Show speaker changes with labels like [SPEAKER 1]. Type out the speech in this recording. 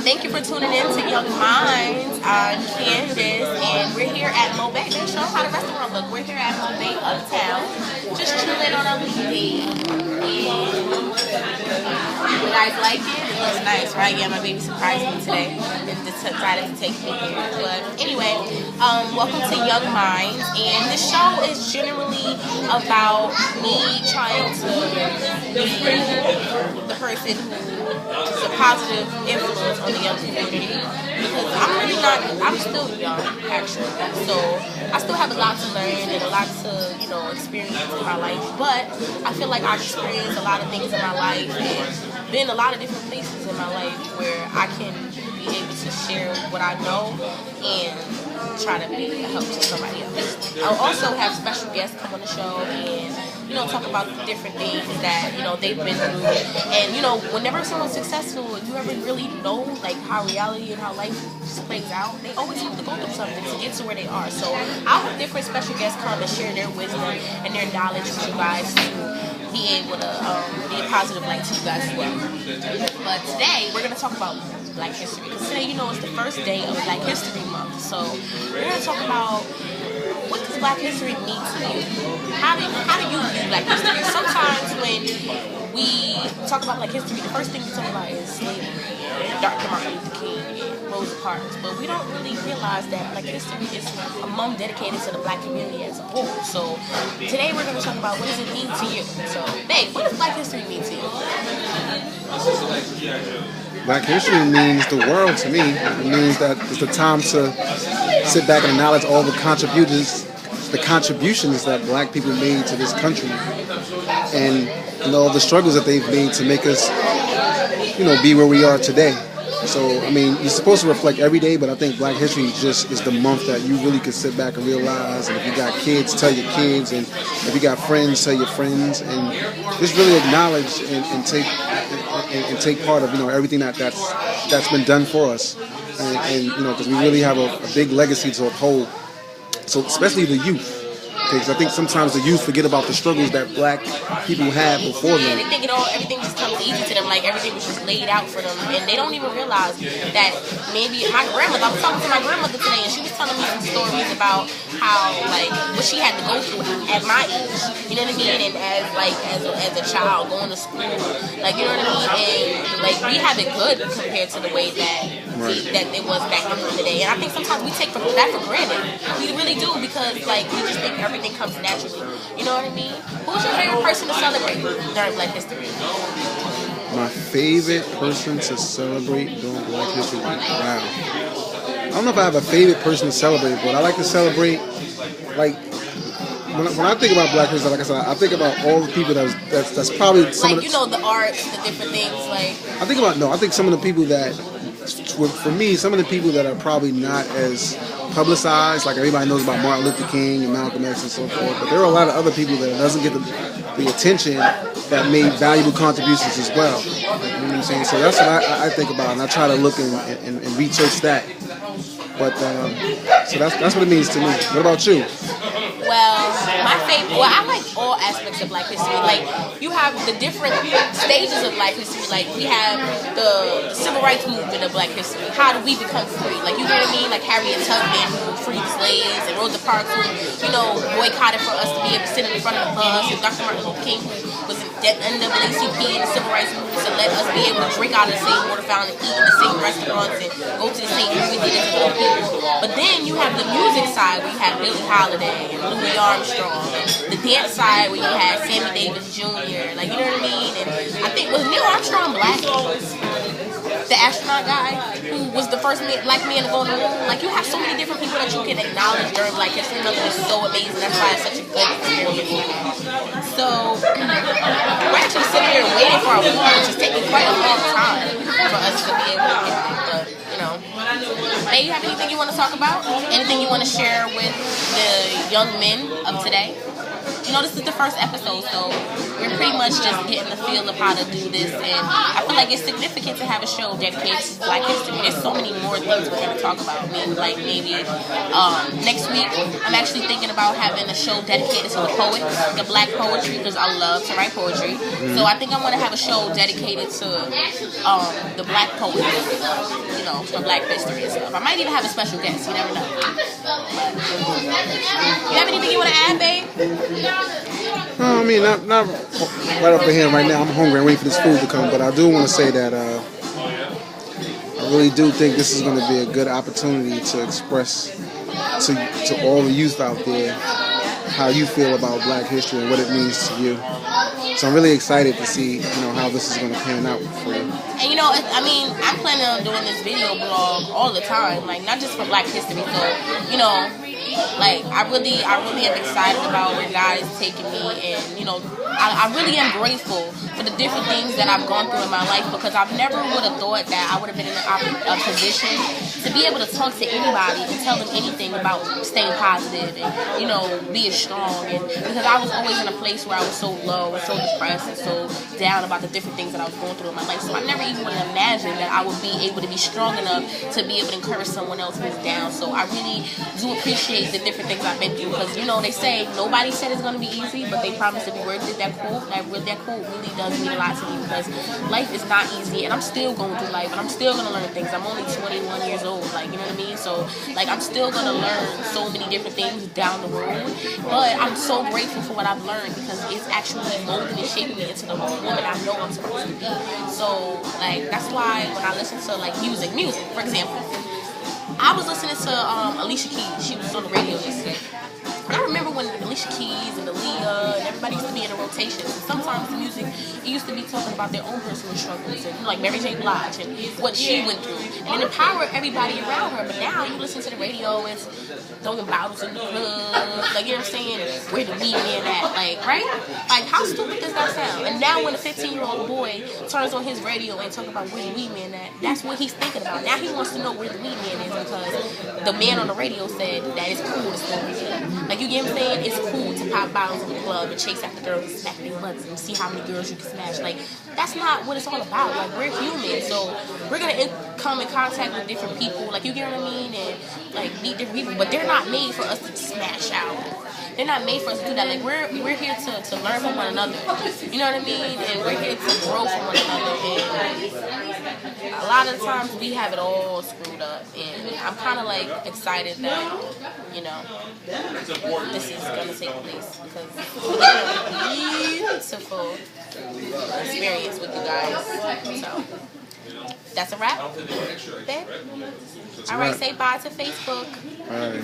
[SPEAKER 1] Thank you for tuning in to Young Minds. I'm Candace, and we're here at Mobay. Let's show how the restaurant look. We're here at Mobay Uptown, just chilling on a weekday. And you guys like it? It looks nice, right? Yeah, my baby surprised me today and decided to take me here. But anyway, welcome to Young Minds, and this show is generally about me trying to be the person who is a positive influence on the young community, because I'm still young actually, so I still have a lot to learn and a lot to, experience in my life, but I feel like I've experienced a lot of things in my life and been a lot of different places in my life where I can be able to share what I know and try to be a help to somebody else. I'll also have special guests come on the show and talk about different things that they've been through. And whenever someone's successful, you ever really know like how reality and how life just plays out, they always have to go through something to get to where they are. So I'll have different special guests come and share their wisdom and their knowledge with you guys to be able to be a positive light to you guys as well. But today we're gonna talk about Black History, because today it's the first day of Black History Month. So we're gonna talk about, what does Black history mean to you? How do you view Black history? Sometimes when we talk about Black history, the first thing we talk about is slavery, Dr. Martin Luther King, and Rosa Parks. But we don't really realize that Black history is a month dedicated to the Black community as a whole. So today we're going to talk about, what does it mean to you? So, babe, what does Black history mean to you?
[SPEAKER 2] Black history means the world to me. It means that it's the time to sit back and acknowledge all the contributions that Black people made to this country, and all the struggles that they've made to make us, be where we are today. So, you're supposed to reflect every day, but I think Black History is the month that you really can sit back and realize. And if you got kids, tell your kids, and if you got friends, tell your friends, and just really acknowledge and take part of everything that's been done for us, and because we really have a big legacy to uphold. So especially the youth. Because I think sometimes the youth forget about the struggles that Black people had before them.
[SPEAKER 1] They think everything just comes easy to them, like everything was just laid out for them, and they don't even realize that maybe I was talking to my grandmother today, and she was telling me some stories about how, like, what she had to go through at my age, you know what I mean, and as a child going to school, like, you know what I mean, and like we have it good compared to the way that that it was back in the day. And I think sometimes we take that for granted. We really do, because like we just think everything comes naturally. You know what I mean? Who's your favorite person to celebrate during Black History?
[SPEAKER 2] My favorite person to celebrate during Black History Week? Wow. I don't know if I have a favorite person to celebrate, but I like to celebrate, like, when I think about Black History, like I said, I think about all the people that's probably some of
[SPEAKER 1] the arts, the different things, like.
[SPEAKER 2] I think some of the people that, for me, some of the people that are probably not as publicized, like everybody knows about Martin Luther King and Malcolm X and so forth, but there are a lot of other people that doesn't get the attention that made valuable contributions as well. You know what I'm saying? So that's what I think about, and I try to look and research that. But so that's what it means to me. What about you?
[SPEAKER 1] I like all aspects of Black history. Like, you have the different stages of Black history. Like, we have the civil rights movement of Black history. How do we become free? Like, you know what I mean? Like Harriet Tubman, who freed slaves, and Rosa Parks, who, boycotted for us to be able to sit in front of the bus, and Dr. Martin Luther King, who was in NAACP and the civil rights movement, to let us be able to drink out of the same water fountain, eat in the same restaurants, and go to the same movie theaters as other people. But then you have the music side, where you have Billie Holiday and Louis Armstrong, and the dance side, where you had Sammy Davis Jr., like, you know what I mean? And I think, was Neil Armstrong Black? The astronaut guy who was the first Black man to go in the moon. Like, you have so many different people that you can acknowledge during Black History Month. It's so amazing. That's why it's such a good experience. So we're actually sitting here waiting for our food, which is taking quite a long time for us to be able to get it. But hey, you have anything you want to talk about? Anything you want to share with the young men of today? this is the first episode, so we're pretty much just getting the feel of how to do this, and I feel like it's significant to have a show dedicated to Black history. There's so many more things we're going to talk about. I mean, like maybe next week, I'm actually thinking about having a show dedicated to the poets, the Black poetry, because I love to write poetry. So I think I want to have a show dedicated to the Black poets, for Black history and stuff. I might even have a special guest. You never know. You have anything you want to add, babe?
[SPEAKER 2] I mean, not right off the hand right now. I'm hungry and waiting for this food to come, but I do want to say that I really do think this is going to be a good opportunity to express to all the youth out there how you feel about Black history and what it means to you. So I'm really excited to see, how this is going to pan out for you.
[SPEAKER 1] And I'm planning on doing this video blog all the time, like not just for Black history. So, I really am excited about where God is taking me, and I really am grateful for the different things that I've gone through in my life, because I've never would have thought that I would have been in a position to be able to talk to anybody and tell them anything about staying positive and being strong. And because I was always in a place where I was so low and so depressed and so down about the different things that I was going through in my life, so I never even would have imagined that I would be able to be strong enough to be able to encourage someone else who's down. So I really do appreciate the different things I've been through, because they say nobody said it's going to be easy, but they promise to be worth it. That quote really does mean a lot to me, because life is not easy, and I'm still going through life, and I'm still going to learn things. I'm only 21 years old, you know what I mean? So I'm still going to learn so many different things down the road, but I'm so grateful for what I've learned, because it's actually molding and shaping me into the woman I know I'm supposed to be. So that's why when I listen to music, for example, I was listening to Alicia Keys. She was on the radio yesterday. And I remember when Alicia Keys and Aaliyah and everybody used to be in a rotation. And sometimes the music, it used to be talking about their own personal struggles, and like Mary J. Blige and what she went through, and it empowered everybody around her. But now you listen to the radio, it's throwing bottles in the club, you know what I'm saying? Where the weed man at? Right? How stupid does that sound? And now when a 15-year-old boy turns on his radio and talk about where the weed man at, that's what he's thinking about. Now he wants to know where the weed man is, because the man on the radio said that it's cool to smoke weed. You get what I'm saying? It's cool to pop bottles in the club and chase after girls and smack their butts and see how many girls you can smash. That's not what it's all about. We're human, so we're gonna come in contact with different people. You get what I mean? And meet different people, but they're not made for us to smash out. They're not made for us to do that. We're here to learn from one another. You know what I mean? And we're here to grow from one another. And a lot of times we have it all screwed up, and I'm kind of excited that this is gonna take place, because it's a beautiful experience with you guys. So that's a wrap, babe. All right, say bye to Facebook.
[SPEAKER 2] All right.